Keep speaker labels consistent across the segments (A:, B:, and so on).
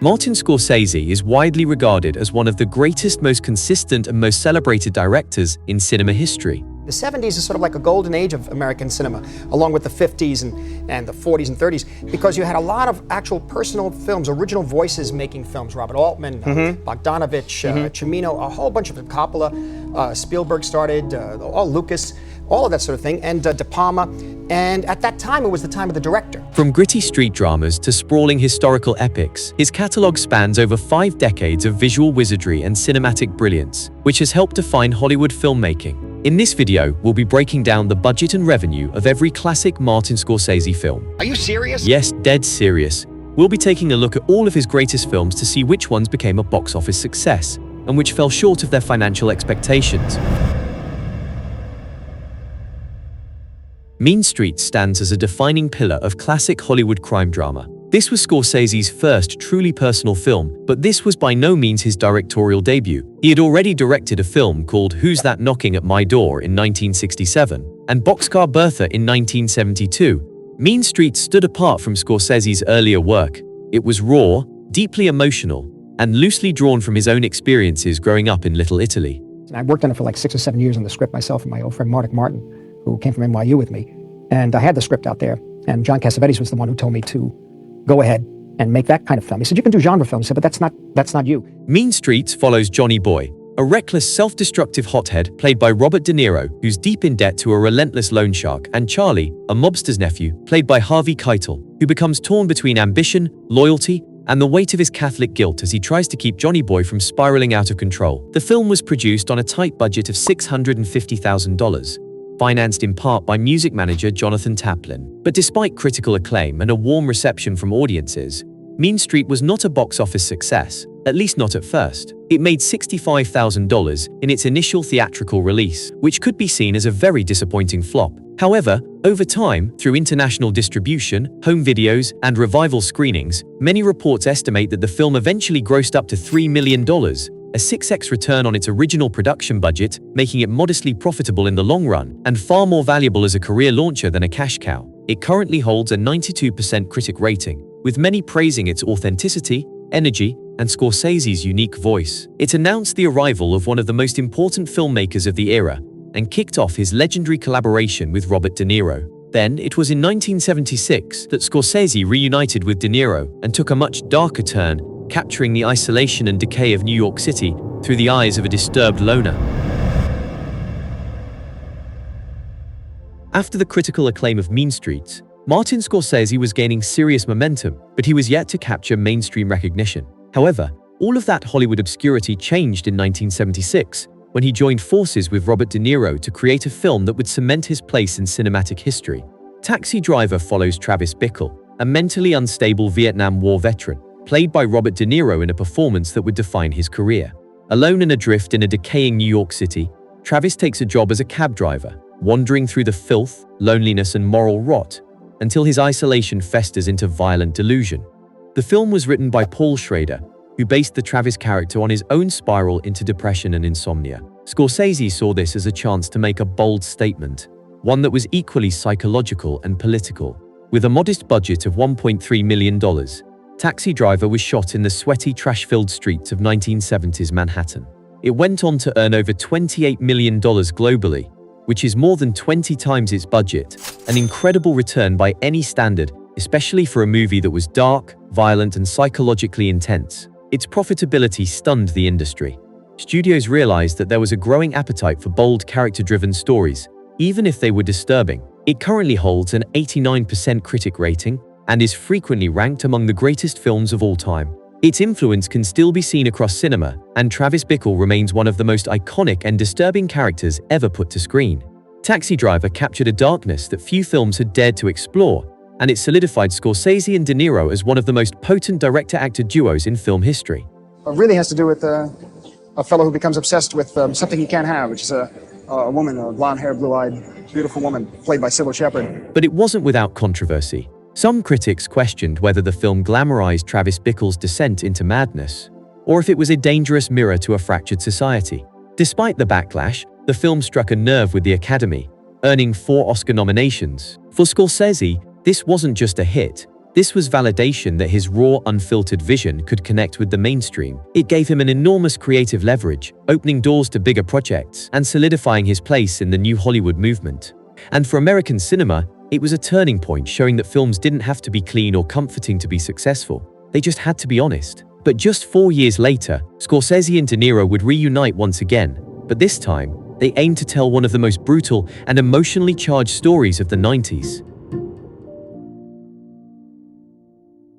A: Martin Scorsese is widely regarded as one of the greatest, most consistent, and most celebrated directors in cinema history.
B: The 70s is sort of like a golden age of American cinema, along with the 50s and the 40s and 30s, because you had a lot of actual personal films, original voices making films. Robert Altman, Bogdanovich, Cimino, a whole bunch of them. Coppola, Spielberg started, Lucas, all of that sort of thing, and De Palma. And at that time, it was the time of the director.
A: From gritty street dramas to sprawling historical epics, his catalogue spans over 5 decades of visual wizardry and cinematic brilliance, which has helped define Hollywood filmmaking. In this video, we'll be breaking down the budget and revenue of every classic Martin Scorsese film.
B: Are you serious?
A: Yes, dead serious. We'll be taking a look at all of his greatest films to see which ones became a box office success and which fell short of their financial expectations. Mean Streets stands as a defining pillar of classic Hollywood crime drama. This was Scorsese's first truly personal film, but this was by no means his directorial debut. He had already directed a film called Who's That Knocking at My Door in 1967 and Boxcar Bertha in 1972. Mean Streets stood apart from Scorsese's earlier work. It was raw, deeply emotional, and loosely drawn from his own experiences growing up in Little Italy.
B: And I worked on it for like 6 or 7 years on the script myself and my old friend Martin, who came from NYU with me. And I had the script out there, and John Cassavetes was the one who told me to go ahead and make that kind of film. He said, you can do genre films, but that's not you.
A: Mean Streets follows Johnny Boy, a reckless, self-destructive hothead played by Robert De Niro, who's deep in debt to a relentless loan shark, and Charlie, a mobster's nephew, played by Harvey Keitel, who becomes torn between ambition, loyalty, and the weight of his Catholic guilt as he tries to keep Johnny Boy from spiraling out of control. The film was produced on a tight budget of $650,000. Financed in part by music manager Jonathan Taplin. But despite critical acclaim and a warm reception from audiences, Mean Street was not a box office success, at least not at first. It made $65,000 in its initial theatrical release, which could be seen as a very disappointing flop. However, over time, through international distribution, home videos, and revival screenings, many reports estimate that the film eventually grossed up to $3 million, a 6x return on its original production budget, making it modestly profitable in the long run, and far more valuable as a career launcher than a cash cow. It currently holds a 92% critic rating, with many praising its authenticity, energy, and Scorsese's unique voice. It announced the arrival of one of the most important filmmakers of the era, and kicked off his legendary collaboration with Robert De Niro. Then, it was in 1976 that Scorsese reunited with De Niro and took a much darker turn, capturing the isolation and decay of New York City through the eyes of a disturbed loner. After the critical acclaim of Mean Streets, Martin Scorsese was gaining serious momentum, but he was yet to capture mainstream recognition. However, all of that Hollywood obscurity changed in 1976 when he joined forces with Robert De Niro to create a film that would cement his place in cinematic history. Taxi Driver follows Travis Bickle, a mentally unstable Vietnam War veteran, played by Robert De Niro in a performance that would define his career. Alone and adrift in a decaying New York City, Travis takes a job as a cab driver, wandering through the filth, loneliness, and moral rot, until his isolation festers into violent delusion. The film was written by Paul Schrader, who based the Travis character on his own spiral into depression and insomnia. Scorsese saw this as a chance to make a bold statement, one that was equally psychological and political. With a modest budget of $1.3 million, Taxi Driver was shot in the sweaty, trash-filled streets of 1970s Manhattan. It went on to earn over $28 million globally, which is more than 20 times its budget, an incredible return by any standard, especially for a movie that was dark, violent, and psychologically intense. Its profitability stunned the industry. Studios realized that there was a growing appetite for bold, character-driven stories, even if they were disturbing. It currently holds an 89% critic rating, and is frequently ranked among the greatest films of all time. Its influence can still be seen across cinema, and Travis Bickle remains one of the most iconic and disturbing characters ever put to screen. Taxi Driver captured a darkness that few films had dared to explore, and it solidified Scorsese and De Niro as one of the most potent director-actor duos in film history.
C: It really has to do with a fellow who becomes obsessed with something he can't have, which is a woman, a blonde-haired, blue-eyed, beautiful woman, played by Sybil Shepherd.
A: But it wasn't without controversy. Some critics questioned whether the film glamorized Travis Bickle's descent into madness, or if it was a dangerous mirror to a fractured society. Despite the backlash, the film struck a nerve with the Academy, earning 4 Oscar nominations. For Scorsese, this wasn't just a hit, This was validation that his raw, unfiltered vision could connect with the mainstream. It gave him an enormous creative leverage, opening doors to bigger projects and solidifying his place in the new Hollywood movement. And for American cinema, it was a turning point, showing that films didn't have to be clean or comforting to be successful. They just had to be honest. But just 4 years later, Scorsese and De Niro would reunite once again, but this time, they aimed to tell one of the most brutal and emotionally charged stories of the 90s.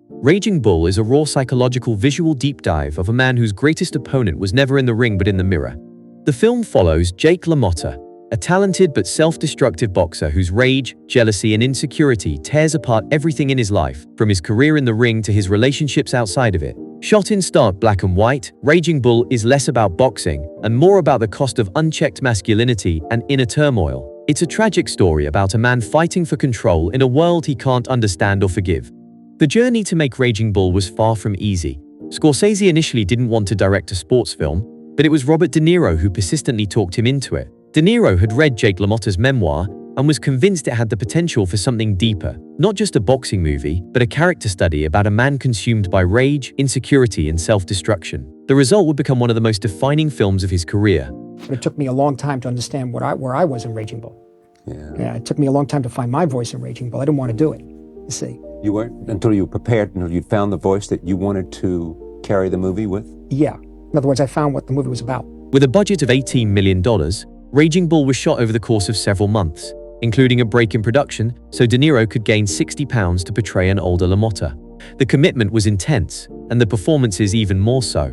A: Raging Bull is a raw psychological visual deep dive of a man whose greatest opponent was never in the ring but in the mirror. The film follows Jake LaMotta, a talented but self-destructive boxer whose rage, jealousy, and insecurity tears apart everything in his life, from his career in the ring to his relationships outside of it. Shot in stark black and white, Raging Bull is less about boxing and more about the cost of unchecked masculinity and inner turmoil. It's a tragic story about a man fighting for control in a world he can't understand or forgive. The journey to make Raging Bull was far from easy. Scorsese initially didn't want to direct a sports film, but it was Robert De Niro who persistently talked him into it. De Niro had read Jake LaMotta's memoir and was convinced it had the potential for something deeper, not just a boxing movie, but a character study about a man consumed by rage, insecurity, and self-destruction. The result would become one of the most defining films of his career.
B: But it took me a long time to understand where I was in Raging Bull. Yeah, it took me a long time to find my voice in Raging Bull. I didn't want to do it, you see.
D: You weren't until you prepared, until you'd found the voice that you wanted to carry the movie with?
B: Yeah. In other words, I found what the movie was about.
A: With a budget of $18 million, Raging Bull was shot over the course of several months, including a break in production so De Niro could gain 60 pounds to portray an older LaMotta. The commitment was intense, and the performances even more so.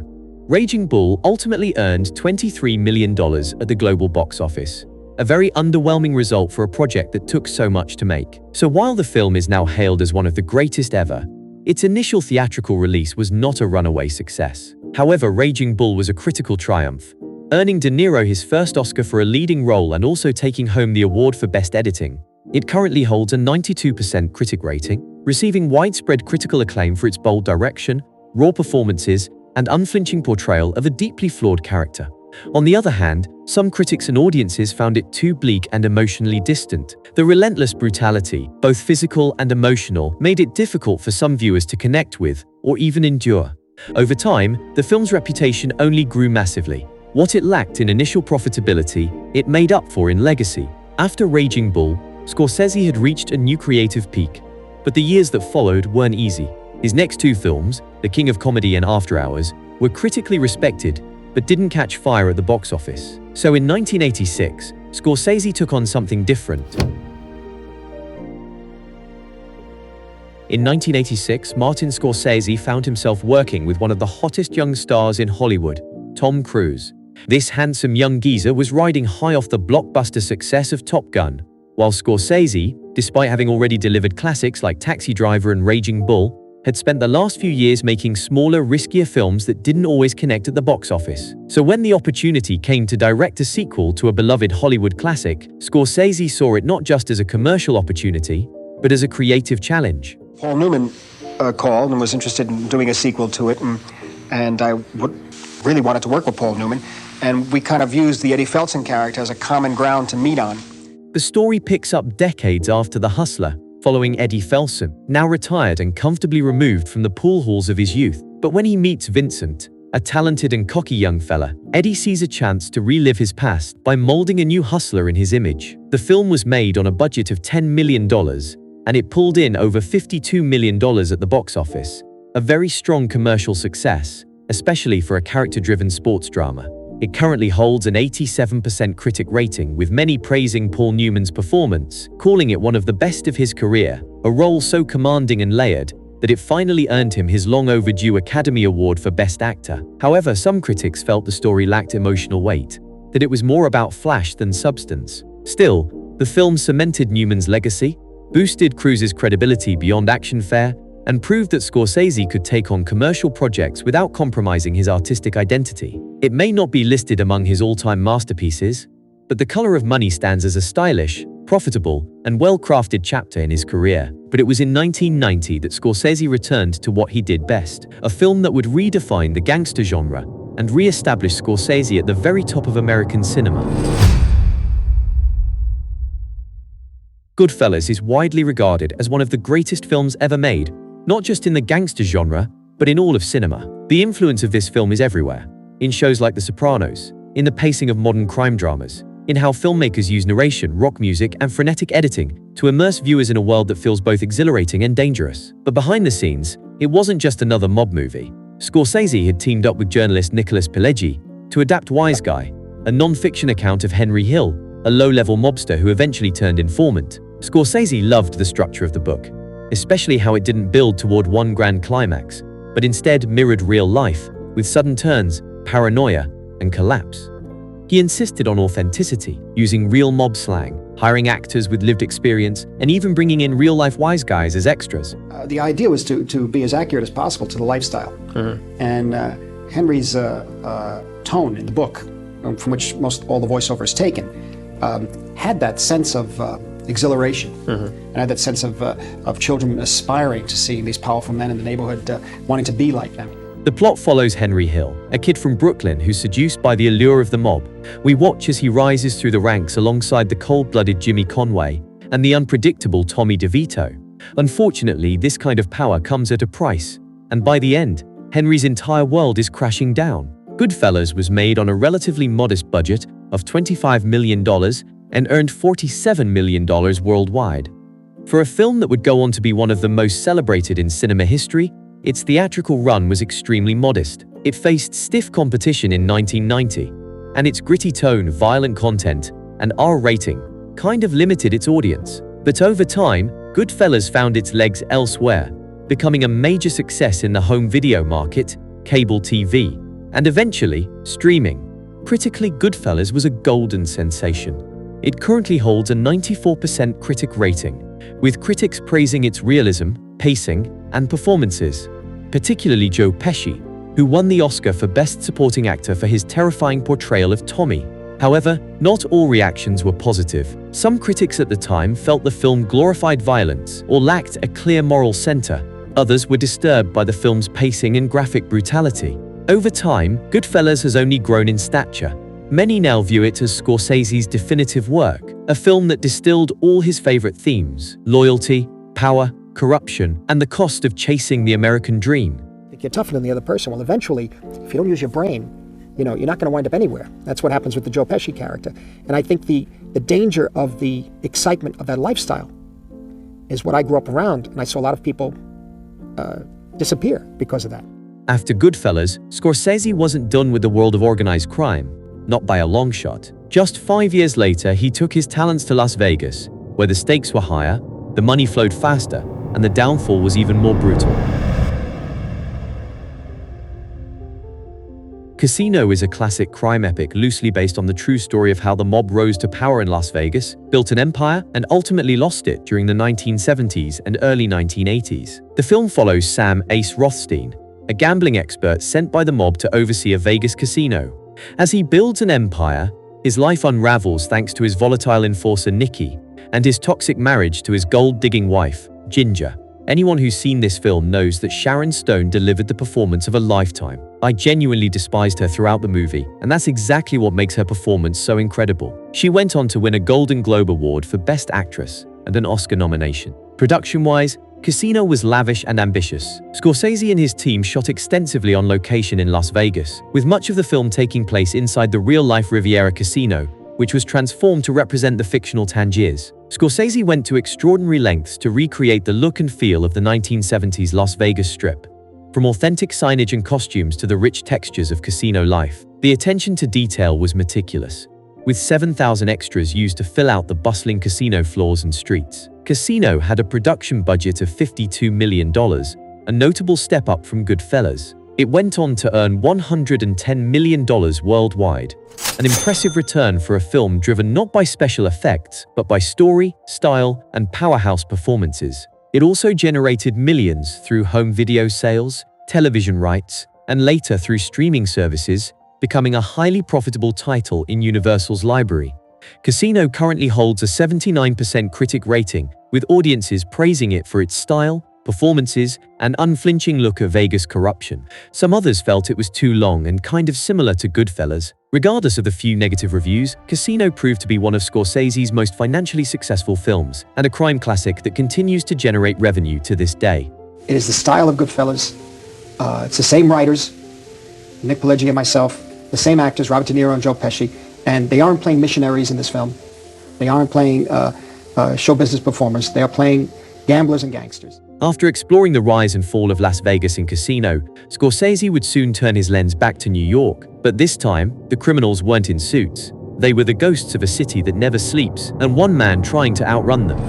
A: Raging Bull ultimately earned $23 million at the global box office, a very underwhelming result for a project that took so much to make. So while the film is now hailed as one of the greatest ever, its initial theatrical release was not a runaway success. However, Raging Bull was a critical triumph, earning De Niro his first Oscar for a leading role and also taking home the award for Best Editing. It currently holds a 92% critic rating, receiving widespread critical acclaim for its bold direction, raw performances, and unflinching portrayal of a deeply flawed character. On the other hand, some critics and audiences found it too bleak and emotionally distant. The relentless brutality, both physical and emotional, made it difficult for some viewers to connect with or even endure. Over time, the film's reputation only grew massively. What it lacked in initial profitability, it made up for in legacy. After Raging Bull, Scorsese had reached a new creative peak, but the years that followed weren't easy. His next two films, The King of Comedy and After Hours, were critically respected, but didn't catch fire at the box office. So in 1986, Scorsese took on something different. In 1986, Martin Scorsese found himself working with one of the hottest young stars in Hollywood, Tom Cruise. This handsome young geezer was riding high off the blockbuster success of Top Gun, while Scorsese, despite having already delivered classics like Taxi Driver and Raging Bull, had spent the last few years making smaller, riskier films that didn't always connect at the box office. So when the opportunity came to direct a sequel to a beloved Hollywood classic, Scorsese saw it not just as a commercial opportunity, but as a creative challenge.
C: Paul Newman called and was interested in doing a sequel to it, and I really wanted to work with Paul Newman, and we kind of used the Eddie Felton character as a common ground to meet on.
A: The story picks up decades after The Hustler, following Eddie Felson, now retired and comfortably removed from the pool halls of his youth. But when he meets Vincent, a talented and cocky young fella, Eddie sees a chance to relive his past by molding a new hustler in his image. The film was made on a budget of $10 million, and it pulled in over $52 million at the box office, a very strong commercial success, especially for a character-driven sports drama. It currently holds an 87% critic rating, with many praising Paul Newman's performance, calling it one of the best of his career, a role so commanding and layered that it finally earned him his long-overdue Academy Award for Best Actor. However, some critics felt the story lacked emotional weight, that it was more about flash than substance. Still, the film cemented Newman's legacy, boosted Cruise's credibility beyond action fare, and proved that Scorsese could take on commercial projects without compromising his artistic identity. It may not be listed among his all-time masterpieces, but The Color of Money stands as a stylish, profitable, and well-crafted chapter in his career. But it was in 1990 that Scorsese returned to what he did best, a film that would redefine the gangster genre and re-establish Scorsese at the very top of American cinema. Goodfellas is widely regarded as one of the greatest films ever made, not just in the gangster genre, but in all of cinema. The influence of this film is everywhere. In shows like The Sopranos, in the pacing of modern crime dramas, in how filmmakers use narration, rock music, and frenetic editing to immerse viewers in a world that feels both exhilarating and dangerous. But behind the scenes, it wasn't just another mob movie. Scorsese had teamed up with journalist Nicholas Pileggi to adapt Wise Guy, a non-fiction account of Henry Hill, a low-level mobster who eventually turned informant. Scorsese loved the structure of the book, especially how it didn't build toward one grand climax, but instead mirrored real life, with sudden turns, paranoia, and collapse. He insisted on authenticity, using real mob slang, hiring actors with lived experience, and even bringing in real-life wise guys as extras.
B: The idea was to be as accurate as possible to the lifestyle. And Henry's tone in the book, from which all the voiceover is taken, had that sense of exhilaration, and had that sense of children aspiring to see these powerful men in the neighborhood, wanting to be like them.
A: The plot follows Henry Hill, a kid from Brooklyn who's seduced by the allure of the mob. We watch as he rises through the ranks alongside the cold-blooded Jimmy Conway and the unpredictable Tommy DeVito. Unfortunately, this kind of power comes at a price, and by the end, Henry's entire world is crashing down. Goodfellas was made on a relatively modest budget of $25 million and earned $47 million worldwide. For a film that would go on to be one of the most celebrated in cinema history, its theatrical run was extremely modest. It faced stiff competition in 1990, and its gritty tone, violent content, and R rating kind of limited its audience. But over time, Goodfellas found its legs elsewhere, becoming a major success in the home video market, cable TV, and eventually, streaming. Critically, Goodfellas was a golden sensation. It currently holds a 94% critic rating, with critics praising its realism, pacing, and performances, particularly Joe Pesci, who won the Oscar for Best Supporting Actor for his terrifying portrayal of Tommy. However, not all reactions were positive. Some critics at the time felt the film glorified violence or lacked a clear moral center. Others were disturbed by the film's pacing and graphic brutality. Over time, Goodfellas has only grown in stature. Many now view it as Scorsese's definitive work, a film that distilled all his favorite themes: loyalty, power, corruption, and the cost of chasing the American dream.
B: If you're tougher than the other person, well, eventually, if you don't use your brain, you're not going to wind up anywhere. That's what happens with the Joe Pesci character. And I think the danger of the excitement of that lifestyle is what I grew up around, and I saw a lot of people disappear because of that.
A: After Goodfellas, Scorsese wasn't done with the world of organized crime, not by a long shot. Just 5 years later, he took his talents to Las Vegas, where the stakes were higher, the money flowed faster, and the downfall was even more brutal. Casino is a classic crime epic loosely based on the true story of how the mob rose to power in Las Vegas, built an empire, and ultimately lost it during the 1970s and early 1980s. The film follows Sam Ace Rothstein, a gambling expert sent by the mob to oversee a Vegas casino. As he builds an empire, his life unravels thanks to his volatile enforcer Nicky and his toxic marriage to his gold-digging wife, Ginger. Anyone who's seen this film knows that Sharon Stone delivered the performance of a lifetime. I genuinely despised her throughout the movie, and that's exactly what makes her performance so incredible. She went on to win a Golden Globe Award for Best Actress and an Oscar nomination. Production-wise, Casino was lavish and ambitious. Scorsese and his team shot extensively on location in Las Vegas, with much of the film taking place inside the real-life Riviera Casino, which was transformed to represent the fictional Tangiers. Scorsese went to extraordinary lengths to recreate the look and feel of the 1970s Las Vegas Strip. From authentic signage and costumes to the rich textures of casino life, the attention to detail was meticulous, with 7,000 extras used to fill out the bustling casino floors and streets. Casino had a production budget of $52 million, a notable step up from Goodfellas. It went on to earn $110 million worldwide, an impressive return for a film driven not by special effects, but by story, style, and powerhouse performances. It also generated millions through home video sales, television rights, and later through streaming services, becoming a highly profitable title in Universal's library. Casino currently holds a 79% critic rating, with audiences praising it for its style, performances, and unflinching look at Vegas corruption. Some others felt it was too long and kind of similar to Goodfellas. Regardless of the few negative reviews, Casino proved to be one of Scorsese's most financially successful films, and a crime classic that continues to generate revenue to this day.
B: It is the style of Goodfellas. It's the same writers, Nick Pileggi and myself, the same actors, Robert De Niro and Joe Pesci, and they aren't playing missionaries in this film. They aren't playing show business performers. They are playing gamblers and gangsters.
A: After exploring the rise and fall of Las Vegas in Casino, Scorsese would soon turn his lens back to New York. But this time, the criminals weren't in suits. They were the ghosts of a city that never sleeps, and one man trying to outrun them.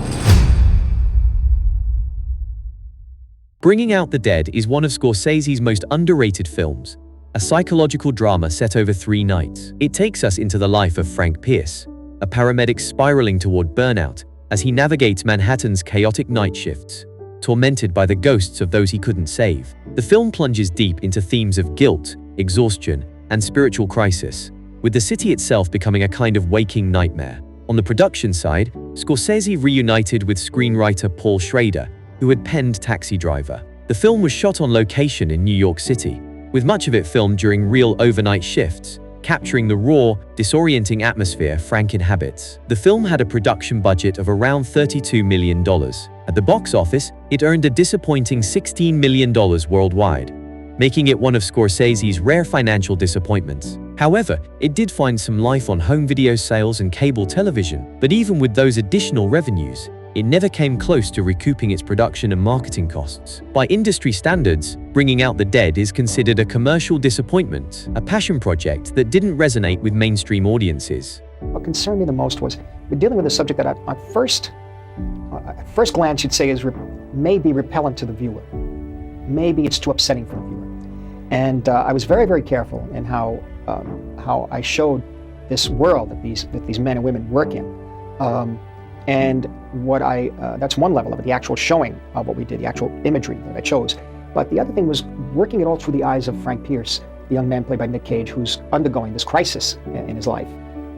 A: Bringing Out the Dead is one of Scorsese's most underrated films, a psychological drama set over 3 nights. It takes us into the life of Frank Pierce, a paramedic spiraling toward burnout as he navigates Manhattan's chaotic night shifts, tormented by the ghosts of those he couldn't save. The film plunges deep into themes of guilt, exhaustion, and spiritual crisis, with the city itself becoming a kind of waking nightmare. On the production side, Scorsese reunited with screenwriter Paul Schrader, who had penned Taxi Driver. The film was shot on location in New York City, with much of it filmed during real overnight shifts, capturing the raw, disorienting atmosphere Frank inhabits. The film had a production budget of around $32 million. At the box office, it earned a disappointing $16 million worldwide, making it one of Scorsese's rare financial disappointments. However, it did find some life on home video sales and cable television, but even with those additional revenues, it never came close to recouping its production and marketing costs. By industry standards, Bringing Out the Dead is considered a commercial disappointment, a passion project that didn't resonate with mainstream audiences.
B: What concerned me the most was we're dealing with a subject that at first glance you'd say may be repellent to the viewer. Maybe it's too upsetting for the viewer. And I was very, very careful in how I showed this world that these men and women work in. And that's one level of it, the actual showing of what we did, the actual imagery that I chose. But the other thing was working it all through the eyes of Frank Pierce, the young man played by Nick Cage, who's undergoing this crisis in his life.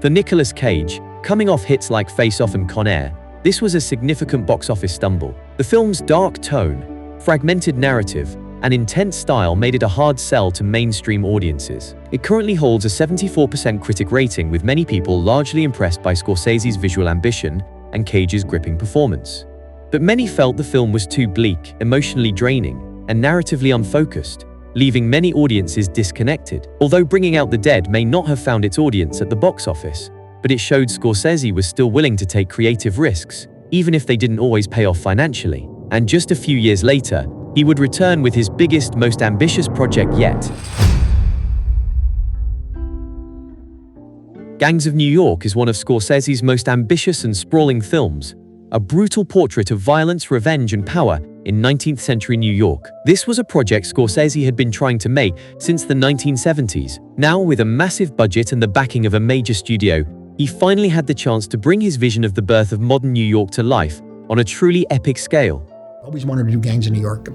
A: For Nicolas Cage, coming off hits like Face Off and Con Air, this was a significant box office stumble. The film's dark tone, fragmented narrative, and intense style made it a hard sell to mainstream audiences. It currently holds a 74% critic rating, with many people largely impressed by Scorsese's visual ambition and Cage's gripping performance. But many felt the film was too bleak, emotionally draining, and narratively unfocused, leaving many audiences disconnected. Although Bringing Out the Dead may not have found its audience at the box office, but it showed Scorsese was still willing to take creative risks, even if they didn't always pay off financially. And just a few years later, he would return with his biggest, most ambitious project yet. Gangs of New York is one of Scorsese's most ambitious and sprawling films, a brutal portrait of violence, revenge, and power in 19th century New York. This was a project Scorsese had been trying to make since the 1970s. Now, with a massive budget and the backing of a major studio, he finally had the chance to bring his vision of the birth of modern New York to life on a truly epic scale.
E: Always wanted to do Gangs of New York.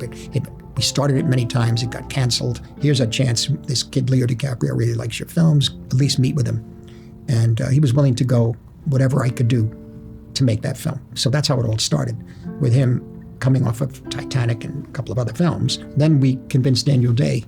E: We started it many times. It got canceled. Here's a chance. This kid, Leo DiCaprio, really likes your films. At least meet with him. And he was willing to go whatever I could do to make that film. So that's how it all started, with him coming off of Titanic and a couple of other films. Then we convinced Daniel Day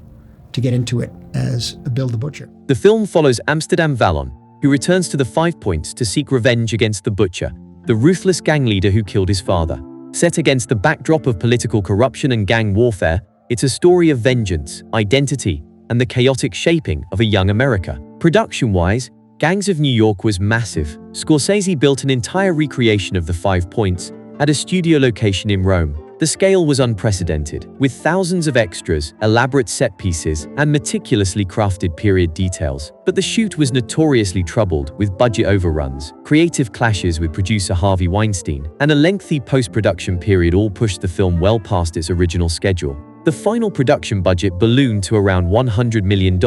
E: to get into it as Bill the Butcher.
A: The film follows Amsterdam Vallon, who returns to the Five Points to seek revenge against the Butcher, the ruthless gang leader who killed his father. Set against the backdrop of political corruption and gang warfare, it's a story of vengeance, identity, and the chaotic shaping of a young America. Production-wise, Gangs of New York was massive. Scorsese built an entire recreation of the 5 Points at a studio location in Rome. The scale was unprecedented, with thousands of extras, elaborate set pieces, and meticulously crafted period details. But the shoot was notoriously troubled, with budget overruns, creative clashes with producer Harvey Weinstein, and a lengthy post-production period all pushed the film well past its original schedule. The final production budget ballooned to around $100 million,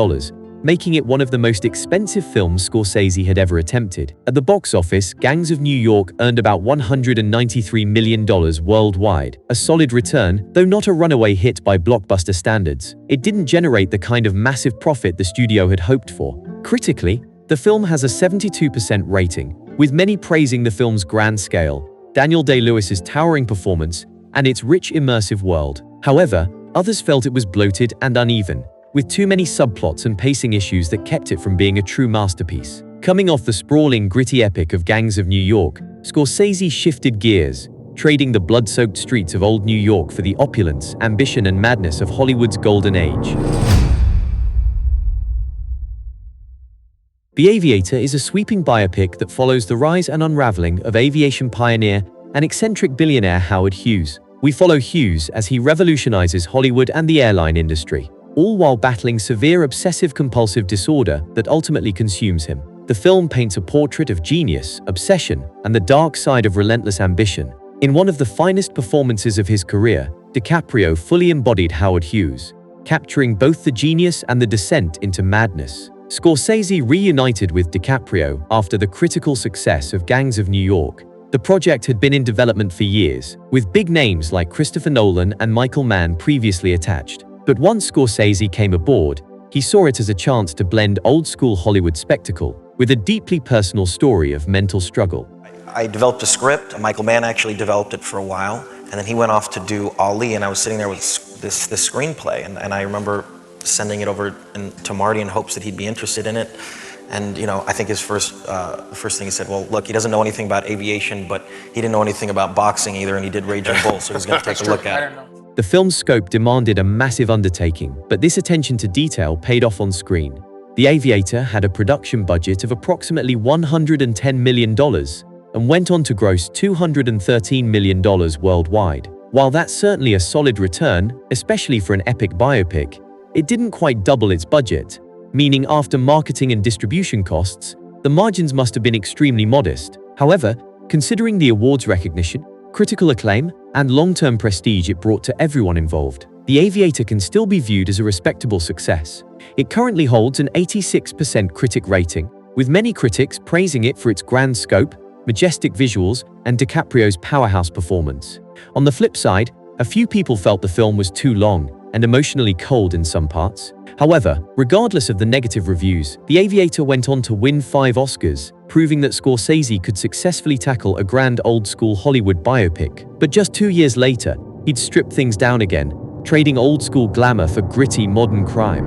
A: making it one of the most expensive films Scorsese had ever attempted. At the box office, Gangs of New York earned about $193 million worldwide, a solid return, though not a runaway hit by blockbuster standards. It didn't generate the kind of massive profit the studio had hoped for. Critically, the film has a 72% rating, with many praising the film's grand scale, Daniel Day-Lewis's towering performance, and its rich immersive world. However, others felt it was bloated and uneven, with too many subplots and pacing issues that kept it from being a true masterpiece. Coming off the sprawling, gritty epic of Gangs of New York, Scorsese shifted gears, trading the blood-soaked streets of old New York for the opulence, ambition, and madness of Hollywood's golden age. The Aviator is a sweeping biopic that follows the rise and unraveling of aviation pioneer and eccentric billionaire Howard Hughes. We follow Hughes as he revolutionizes Hollywood and the airline industry, all while battling severe obsessive-compulsive disorder that ultimately consumes him. The film paints a portrait of genius, obsession, and the dark side of relentless ambition. In one of the finest performances of his career, DiCaprio fully embodied Howard Hughes, capturing both the genius and the descent into madness. Scorsese reunited with DiCaprio after the critical success of Gangs of New York. The project had been in development for years, with big names like Christopher Nolan and Michael Mann previously attached. But once Scorsese came aboard, he saw it as a chance to blend old-school Hollywood spectacle with a deeply personal story of mental struggle.
F: I developed a script. Michael Mann actually developed it for a while, and then he went off to do Ali, and I was sitting there with this screenplay, and I remember sending it over to Marty in hopes that he'd be interested in it. And I think his first thing he said, well, look, he doesn't know anything about aviation, but he didn't know anything about boxing either, and he did Raging Bull, so he's going to take a look at it.
A: The film's scope demanded a massive undertaking, but this attention to detail paid off on screen. The Aviator had a production budget of approximately $110 million and went on to gross $213 million worldwide. While that's certainly a solid return, especially for an epic biopic, it didn't quite double its budget, meaning after marketing and distribution costs, the margins must have been extremely modest. However, considering the awards recognition, critical acclaim, and long-term prestige it brought to everyone involved, The Aviator can still be viewed as a respectable success. It currently holds an 86% critic rating, with many critics praising it for its grand scope, majestic visuals, and DiCaprio's powerhouse performance. On the flip side, a few people felt the film was too long and emotionally cold in some parts. However, regardless of the negative reviews, The Aviator went on to win 5 Oscars, proving that Scorsese could successfully tackle a grand old-school Hollywood biopic. But just 2 years later, he'd stripped things down again, trading old-school glamour for gritty modern crime.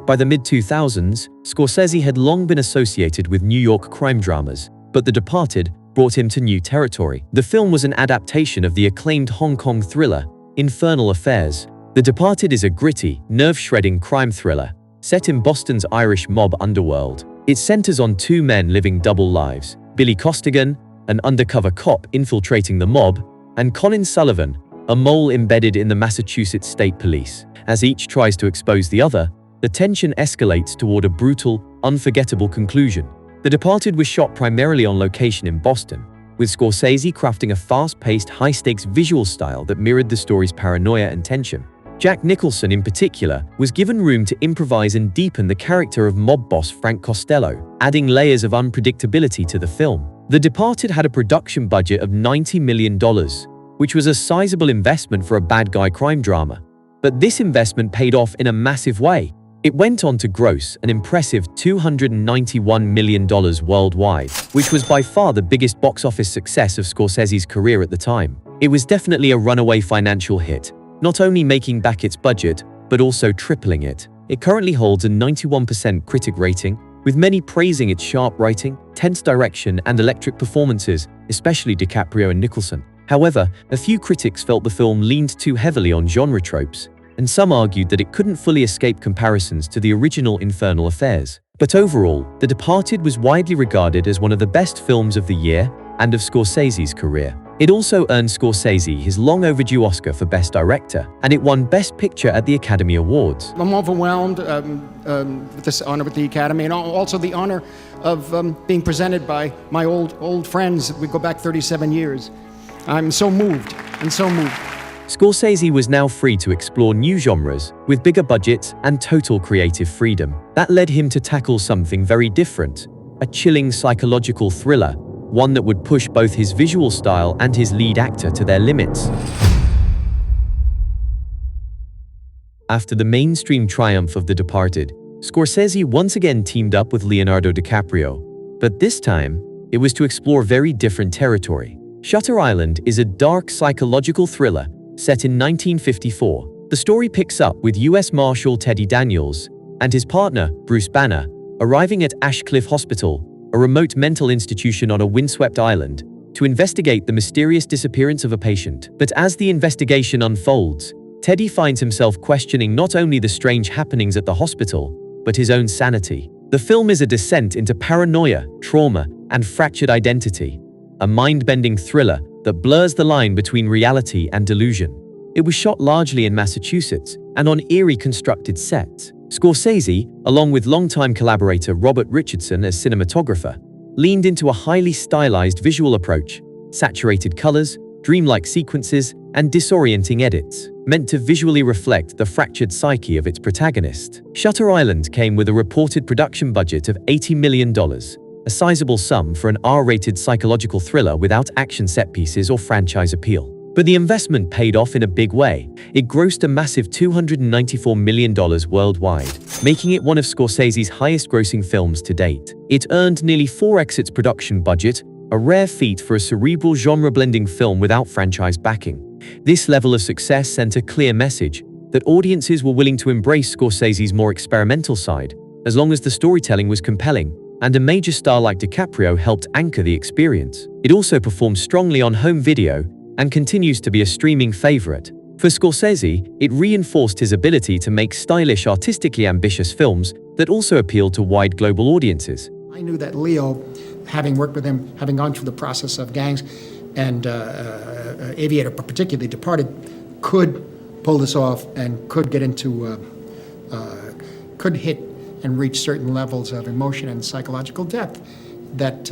A: By the mid-2000s, Scorsese had long been associated with New York crime dramas, but The Departed brought him to new territory. The film was an adaptation of the acclaimed Hong Kong thriller, Infernal Affairs. The Departed is a gritty, nerve-shredding crime thriller set in Boston's Irish mob underworld. It centers on 2 men living double lives: Billy Costigan, an undercover cop infiltrating the mob, and Colin Sullivan, a mole embedded in the Massachusetts State Police. As each tries to expose the other, the tension escalates toward a brutal, unforgettable conclusion. The Departed was shot primarily on location in Boston, with Scorsese crafting a fast-paced, high-stakes visual style that mirrored the story's paranoia and tension. Jack Nicholson, in particular, was given room to improvise and deepen the character of mob boss Frank Costello, adding layers of unpredictability to the film. The Departed had a production budget of $90 million, which was a sizable investment for a bad guy crime drama. But this investment paid off in a massive way. It went on to gross an impressive $291 million worldwide, which was by far the biggest box office success of Scorsese's career at the time. It was definitely a runaway financial hit, not only making back its budget, but also tripling it. It currently holds a 91% critic rating, with many praising its sharp writing, tense direction, and electric performances, especially DiCaprio and Nicholson. However, a few critics felt the film leaned too heavily on genre tropes, and some argued that it couldn't fully escape comparisons to the original Infernal Affairs. But overall, The Departed was widely regarded as one of the best films of the year and of Scorsese's career. It also earned Scorsese his long-overdue Oscar for Best Director, and it won Best Picture at the Academy Awards.
B: I'm overwhelmed with this honor with the Academy, and also the honor of being presented by my old friends. We go back 37 years. I'm so moved, and so moved.
A: Scorsese was now free to explore new genres, with bigger budgets and total creative freedom. That led him to tackle something very different, a chilling psychological thriller, one that would push both his visual style and his lead actor to their limits. After the mainstream triumph of The Departed, Scorsese once again teamed up with Leonardo DiCaprio, but this time, it was to explore very different territory. Shutter Island is a dark psychological thriller set in 1954. The story picks up with U.S. Marshal Teddy Daniels and his partner, Bruce Banner, arriving at Ashcliffe Hospital a remote mental institution on a windswept island, to investigate the mysterious disappearance of a patient. But as the investigation unfolds, Teddy finds himself questioning not only the strange happenings at the hospital, but his own sanity. The film is a descent into paranoia, trauma, and fractured identity, a mind-bending thriller that blurs the line between reality and delusion. It was shot largely in Massachusetts and on eerie constructed sets. Scorsese, along with longtime collaborator Robert Richardson as cinematographer, leaned into a highly stylized visual approach, saturated colors, dreamlike sequences, and disorienting edits, meant to visually reflect the fractured psyche of its protagonist. Shutter Island came with a reported production budget of $80 million, a sizable sum for an R-rated psychological thriller without action set pieces or franchise appeal. But the investment paid off in a big way. It grossed a massive $294 million worldwide, making it one of Scorsese's highest-grossing films to date. It earned nearly 4x its production budget, a rare feat for a cerebral genre-blending film without franchise backing. This level of success sent a clear message that audiences were willing to embrace Scorsese's more experimental side, as long as the storytelling was compelling, and a major star like DiCaprio helped anchor the experience. It also performed strongly on home video and continues to be a streaming favorite. For Scorsese, it reinforced his ability to make stylish, artistically ambitious films that also appeal to wide global audiences.
E: I knew that Leo, having worked with him, having gone through the process of Gangs and Aviator, but particularly Departed, could pull this off and could get into, could hit and reach certain levels of emotion and psychological depth that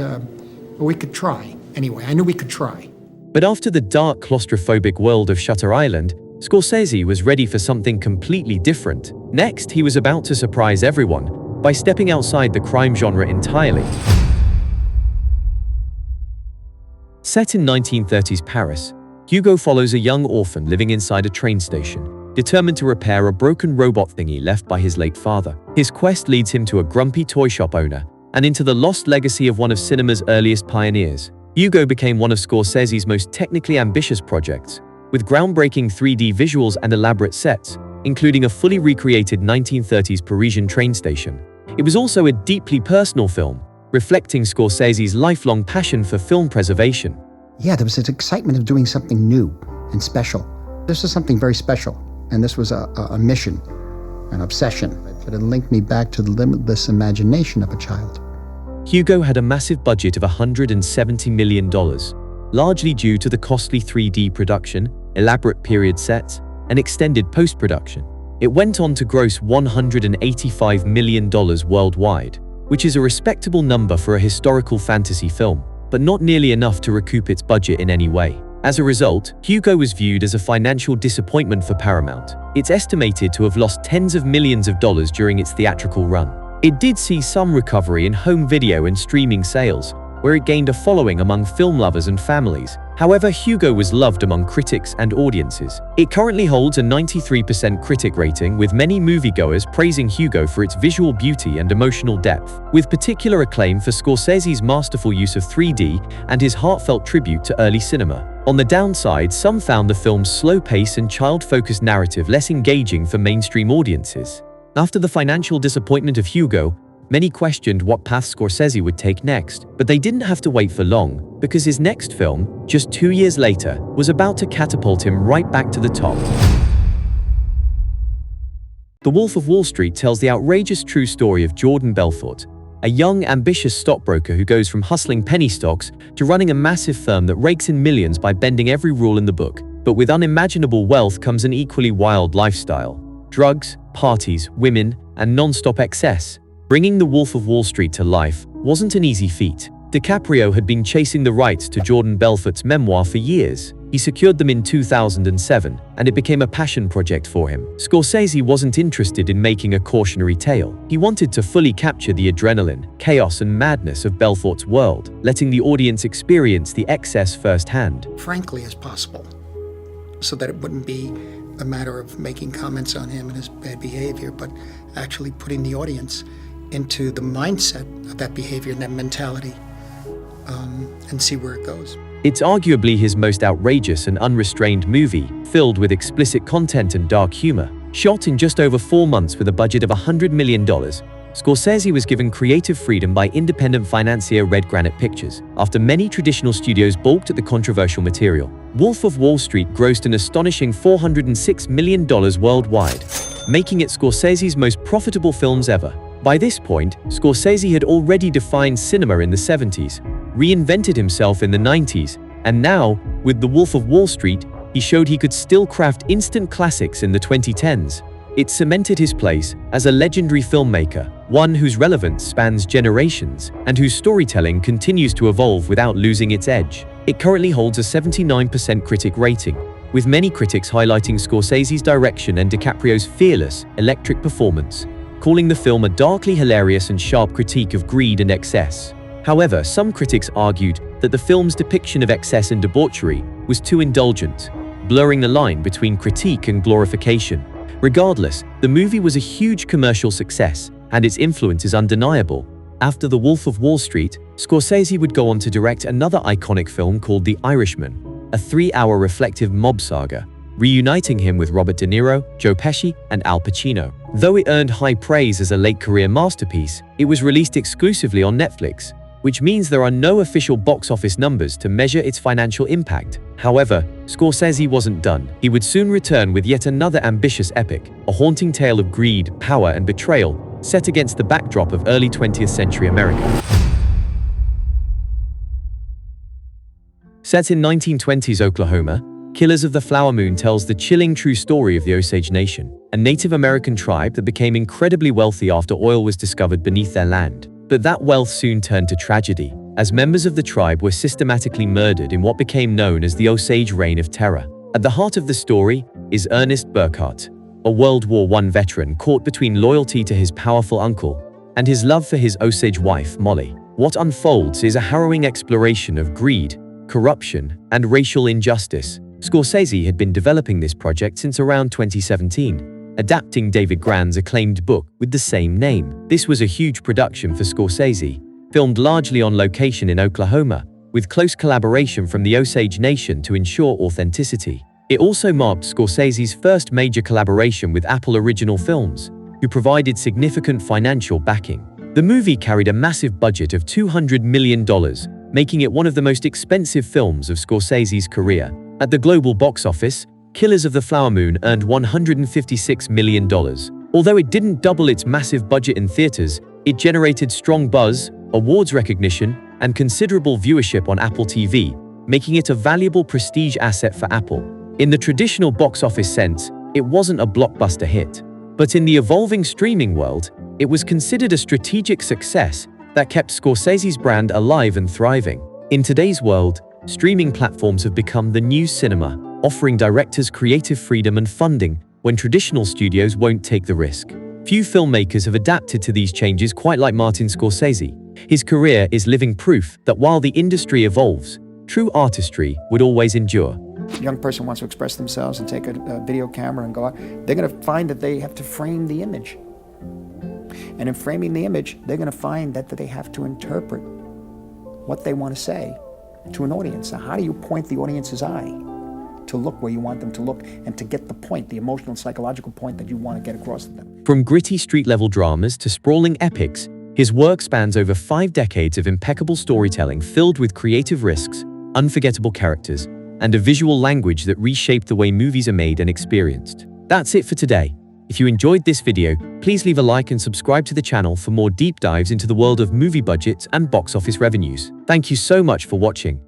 E: we could try. Anyway, I knew we could try.
A: But after the dark, claustrophobic world of Shutter Island, Scorsese was ready for something completely different. Next, he was about to surprise everyone by stepping outside the crime genre entirely. Set in 1930s Paris, Hugo follows a young orphan living inside a train station, determined to repair a broken robot thingy left by his late father. His quest leads him to a grumpy toy shop owner and into the lost legacy of one of cinema's earliest pioneers. Hugo became one of Scorsese's most technically ambitious projects, with groundbreaking 3D visuals and elaborate sets, including a fully recreated 1930s Parisian train station. It was also a deeply personal film, reflecting Scorsese's lifelong passion for film preservation.
E: Yeah, there was this excitement of doing something new and special. This was something very special, and this was a mission, an obsession. But it linked me back to the limitless imagination of a child.
A: Hugo had a massive budget of $170 million, largely due to the costly 3D production, elaborate period sets, and extended post-production. It went on to gross $185 million worldwide, which is a respectable number for a historical fantasy film, but not nearly enough to recoup its budget in any way. As a result, Hugo was viewed as a financial disappointment for Paramount. It's estimated to have lost tens of millions of dollars during its theatrical run. It did see some recovery in home video and streaming sales, where it gained a following among film lovers and families. However, Hugo was loved among critics and audiences. It currently holds a 93% critic rating, with many moviegoers praising Hugo for its visual beauty and emotional depth, with particular acclaim for Scorsese's masterful use of 3D and his heartfelt tribute to early cinema. On the downside, some found the film's slow pace and child-focused narrative less engaging for mainstream audiences. After the financial disappointment of Hugo, many questioned what path Scorsese would take next, but they didn't have to wait for long, because his next film, just 2 years later, was about to catapult him right back to the top. The Wolf of Wall Street tells the outrageous true story of Jordan Belfort, a young, ambitious stockbroker who goes from hustling penny stocks to running a massive firm that rakes in millions by bending every rule in the book. But with unimaginable wealth comes an equally wild lifestyle: drugs, parties, women, and non-stop excess. Bringing The Wolf of Wall Street to life wasn't an easy feat. DiCaprio had been chasing the rights to Jordan Belfort's memoir for years. He secured them in 2007, and it became a passion project for him. Scorsese wasn't interested in making a cautionary tale. He wanted to fully capture the adrenaline, chaos, and madness of Belfort's world, letting the audience experience the excess firsthand.
E: Frankly as possible, so that it wouldn't be a matter of making comments on him and his bad behavior, but actually putting the audience into the mindset of that behavior and that mentality, and see where it goes.
A: It's arguably his most outrageous and unrestrained movie, filled with explicit content and dark humor. Shot in just over 4 months with a budget of $100 million, Scorsese was given creative freedom by independent financier Red Granite Pictures, after many traditional studios balked at the controversial material. Wolf of Wall Street grossed an astonishing $406 million worldwide, making it Scorsese's most profitable films ever. By this point, Scorsese had already defined cinema in the 70s, reinvented himself in the 90s, and now, with The Wolf of Wall Street, he showed he could still craft instant classics in the 2010s. It cemented his place as a legendary filmmaker, one whose relevance spans generations and whose storytelling continues to evolve without losing its edge. It currently holds a 79% critic rating, with many critics highlighting Scorsese's direction and DiCaprio's fearless, electric performance, calling the film a darkly hilarious and sharp critique of greed and excess. However, some critics argued that the film's depiction of excess and debauchery was too indulgent, blurring the line between critique and glorification. Regardless, the movie was a huge commercial success, and its influence is undeniable. After The Wolf of Wall Street, Scorsese would go on to direct another iconic film called The Irishman, a 3-hour reflective mob saga, reuniting him with Robert De Niro, Joe Pesci, and Al Pacino. Though it earned high praise as a late-career masterpiece, it was released exclusively on Netflix, which means there are no official box office numbers to measure its financial impact. However, Scorsese wasn't done. He would soon return with yet another ambitious epic, a haunting tale of greed, power, and betrayal, set against the backdrop of early 20th century America. Set in 1920s Oklahoma, Killers of the Flower Moon tells the chilling true story of the Osage Nation, a Native American tribe that became incredibly wealthy after oil was discovered beneath their land. But that wealth soon turned to tragedy, as members of the tribe were systematically murdered in what became known as the Osage Reign of Terror. At the heart of the story is Ernest Burkhart, a World War I veteran caught between loyalty to his powerful uncle and his love for his Osage wife, Molly. What unfolds is a harrowing exploration of greed, corruption, and racial injustice. Scorsese had been developing this project since around 2017, adapting David Grann's acclaimed book with the same name. This was a huge production for Scorsese, filmed largely on location in Oklahoma, with close collaboration from the Osage Nation to ensure authenticity. It also marked Scorsese's first major collaboration with Apple Original Films, who provided significant financial backing. The movie carried a massive budget of $200 million, making it one of the most expensive films of Scorsese's career. At the global box office, Killers of the Flower Moon earned $156 million. Although it didn't double its massive budget in theaters, it generated strong buzz, awards recognition, and considerable viewership on Apple TV, making it a valuable prestige asset for Apple. In the traditional box office sense, it wasn't a blockbuster hit. But in the evolving streaming world, it was considered a strategic success that kept Scorsese's brand alive and thriving. In today's world, streaming platforms have become the new cinema, offering directors creative freedom and funding when traditional studios won't take the risk. Few filmmakers have adapted to these changes quite like Martin Scorsese. His career is living proof that while the industry evolves, true artistry would always endure.
B: A young person wants to express themselves and take a video camera and go out, they're going to find that they have to frame the image. And in framing the image, they're going to find that they have to interpret what they want to say to an audience. So how do you point the audience's eye to look where you want them to look and to get the point, the emotional, psychological point that you want to get across to them?
A: From gritty street-level dramas to sprawling epics, his work spans over 5 decades of impeccable storytelling filled with creative risks, unforgettable characters, and a visual language that reshaped the way movies are made and experienced. That's it for today. If you enjoyed this video, please leave a like and subscribe to the channel for more deep dives into the world of movie budgets and box office revenues. Thank you so much for watching.